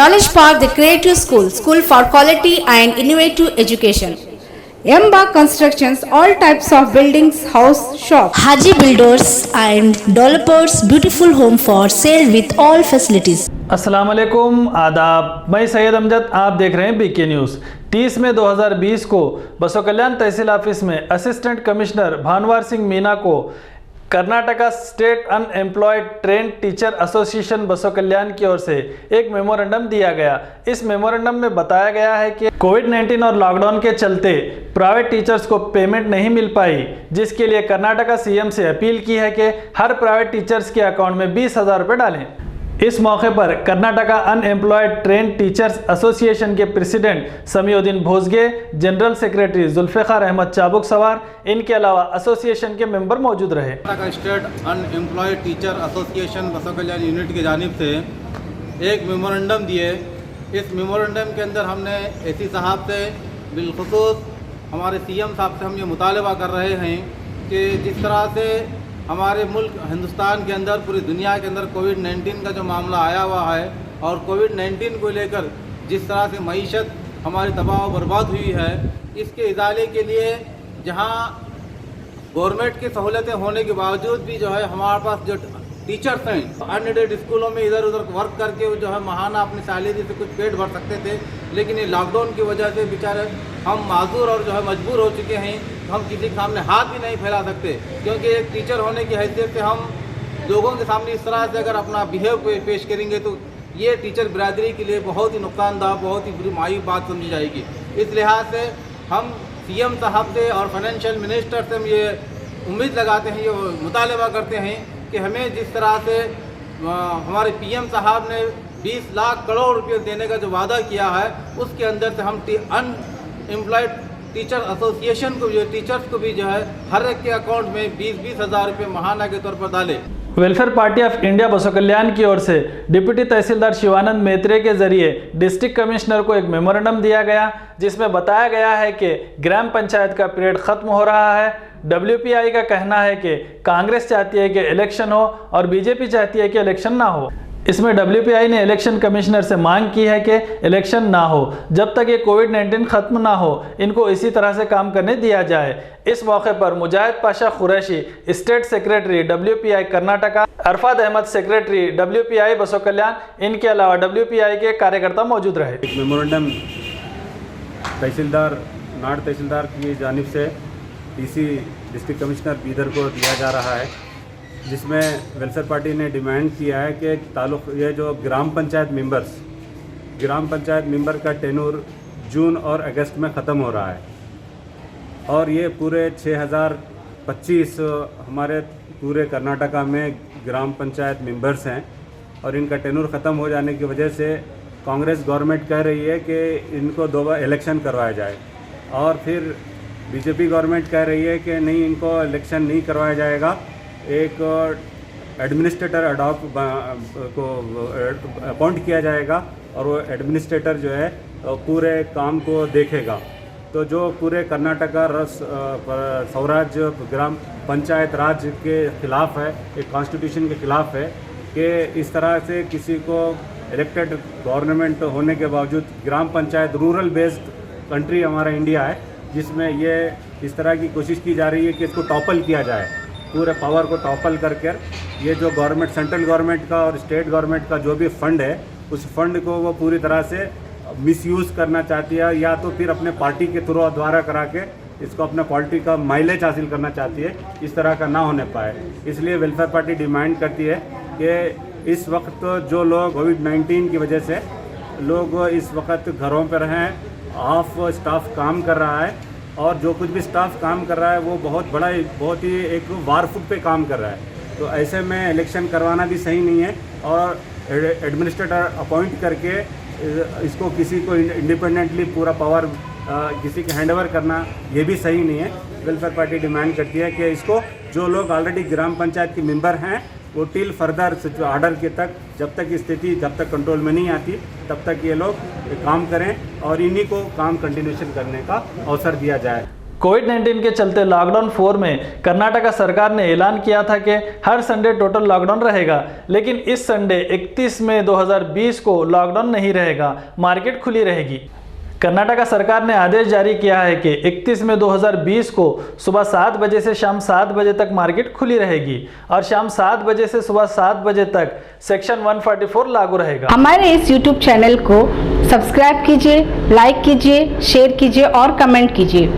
College Park, the Creative School, School for Quality and Innovative Education. Emba Constructions, all types of buildings, house, shop. Haji Builders and Developers, beautiful home for sale with all facilities. अस्सलाम वालेकुम, आदाब। मैं सैयद अमजद, आप देख रहे हैं BK news. 30 मई 2020 को बसो कल्याण तहसील ऑफिस में असिस्टेंट कमिश्नर भानवार सिंह मीना को Karnataka state unemployed trained teacher association बसो कल्याण की ओर से एक मेमोरेंडम दिया गया। इस मेमोरेंडम में बताया गया है कि कोविड-19 और लॉकडाउन के चलते प्राइवेट टीचर्स को पेमेंट नहीं मिल पाई, जिसके लिए कर्नाटका सीएम से अपील की है कि हर प्राइवेट टीचर्स के अकाउंट में 20,000 रुपये डालें। इस मौके पर Karnataka unemployed trained teachers association के president Samiuddin Bhosge, general secretary Zulfikar Ahmed Chabuk Sawar, इनके अलावा एसोसिएशन के मेंबर मौजूद रहे। Karnataka state unemployed teacher association Basavakalyan unit की जानिब से एक मेमोरेंडम दिए। इस मेमोरेंडम के अंदर हमने एसी साहब से बिलखुसूस हमारे सीएम साहब से हम ये मुतालबा कर रहे हैं कि जिस तरह से हमारे मुल्क हिंदुस्तान के अंदर, पूरी दुनिया के अंदर कोविड-19 का जो मामला आया हुआ है और कोविड-19 को लेकर जिस तरह से मईशत हमारी तबाह व बर्बाद हुई है, इसके इजाले के लिए जहां गवर्नमेंट की सहूलतें होने के बावजूद भी जो है हमारे पास जो टीचर्स हैं अनएडेड स्कूलों में इधर उधर वर्क करके जो है महाना अपनी सैलरी से कुछ पेट भर सकते थे, लेकिन ये लॉकडाउन की वजह से बेचारे हम माजूर और जो है मजबूर हो चुके हैं। हम किसी के सामने हाथ भी नहीं फैला सकते, क्योंकि एक टीचर होने की हैसियत से हम लोगों के सामने इस तरह से अगर अपना बिहेव पेश करेंगे तो ये टीचर बिरादरी के लिए बहुत ही नुकसानदाह, बहुत ही बुरी मायूब बात समझी जाएगी। इस लिहाज से हम सीएम साहब से और फाइनेंशियल मिनिस्टर से हम ये उम्मीद लगाते हैं, ये मुतालबा करते हैं कि हमें जिस तरह से हमारे पीएम साहब ने 20 लाख करोड़ रुपये देने का जो वादा किया है, उसके अंदर से हम अनएम्प्लॉयड टीचर एसोसिएशन को, टीचर्स को भी जो है हर एक के अकाउंट में 20-20 हज़ार रुपये महाना के तौर पर डाले। वेलफेयर पार्टी ऑफ इंडिया बसो कल्याण की ओर से डिप्टी तहसीलदार शिवानंद मेत्रे के जरिए डिस्ट्रिक्ट कमिश्नर को एक मेमोरेंडम दिया गया, जिसमें बताया गया है कि ग्राम पंचायत का पीरियड खत्म हो रहा है। WPI का कहना है कि कांग्रेस चाहती है कि इलेक्शन हो और बीजेपी चाहती है कि इलेक्शन ना हो। इसमें WPI ने इलेक्शन कमिश्नर से मांग की है कि इलेक्शन ना हो, जब तक ये कोविड-19 ख़त्म ना हो इनको इसी तरह से काम करने दिया जाए। इस मौके पर Mujahid Pasha Qureshi state secretary WPI Karnataka, Arafat Ahmed secretary WPI बसो कल्याण, इनके अलावा WPI के कार्यकर्ता मौजूद रहे। एक मेमोरेंडम तहसीलदार नाड़ तहसीलदार की जानिब से DC डिस्ट्रिक्ट कमिश्नर बीदर को दिया जा रहा है, जिसमें वेलफेयर पार्टी ने डिमांड किया है कि ये जो ग्राम पंचायत मेंबर का टेन्योर जून और अगस्त में ख़त्म हो रहा है और ये पूरे 6025 हमारे पूरे कर्नाटका में ग्राम पंचायत मेंबर्स हैं और इनका टेन्योर ख़त्म हो जाने की वजह से कांग्रेस गवर्नमेंट कह रही है कि इनको 2 बार इलेक्शन करवाया जाए और फिर बीजेपी गवर्नमेंट कह रही है कि नहीं, इनको इलेक्शन नहीं करवाया जाएगा, एक एडमिनिस्ट्रेटर को अपॉइंट किया जाएगा और वो एडमिनिस्ट्रेटर जो है पूरे काम को देखेगा। तो जो पूरे कर्नाटका स्वराज्य ग्राम पंचायत राज के ख़िलाफ़ है, एक कॉन्स्टिट्यूशन के ख़िलाफ़ है कि इस तरह से किसी को इलेक्टेड गवर्नमेंट होने के बावजूद ग्राम पंचायत रूरल बेस्ड कंट्री हमारा इंडिया है, जिसमें ये इस तरह की कोशिश की जा रही है कि इसको टॉपल किया जाए, पूरे पावर को टॉपल करके ये जो गवर्नमेंट, सेंट्रल गवर्नमेंट का और स्टेट गवर्नमेंट का जो भी फंड है, उस फंड को वो पूरी तरह से मिसयूज़ करना चाहती है या तो फिर अपने पार्टी के थ्रू द्वारा करा के इसको अपने पार्टी का माइलेज हासिल करना चाहती है। इस तरह का ना होने पाए, इसलिए वेलफेयर पार्टी डिमांड करती है कि इस वक्त जो लोग कोविड-19 की वजह से लोग इस वक्त घरों पर रहें, हाफ स्टाफ काम कर रहा है और जो कुछ भी स्टाफ काम कर रहा है वो बहुत ही एक वार फुट पे काम कर रहा है। तो ऐसे में इलेक्शन करवाना भी सही नहीं है और एडमिनिस्ट्रेटर अपॉइंट करके इसको किसी को इंडिपेंडेंटली पूरा पावर किसी के हैंडओवर करना ये भी सही नहीं है। वेलफेयर पार्टी डिमांड करती है कि इसको जो लोग ऑलरेडी ग्राम पंचायत के मेंबर हैं वो टिल फर्दर ऑर्डर के तक, जब तक स्थिति जब तक कंट्रोल में नहीं आती तब तक ये लोग काम करें और इन्हीं को काम कंटिन्यूशन करने का अवसर दिया जाए। कोविड-19 के चलते लॉकडाउन 4 में कर्नाटका सरकार ने ऐलान किया था कि हर संडे टोटल लॉकडाउन रहेगा, लेकिन इस संडे 31 मई 2020 को लॉकडाउन नहीं रहेगा, मार्केट खुली रहेगी। कर्नाटका सरकार ने आदेश जारी किया है कि 31 मई 2020 को सुबह 7 बजे से शाम 7 बजे तक मार्केट खुली रहेगी और शाम 7 बजे से सुबह 7 बजे तक सेक्शन 144 लागू रहेगा। हमारे इस YouTube चैनल को सब्सक्राइब कीजिए, लाइक कीजिए, शेयर कीजिए और कमेंट कीजिए।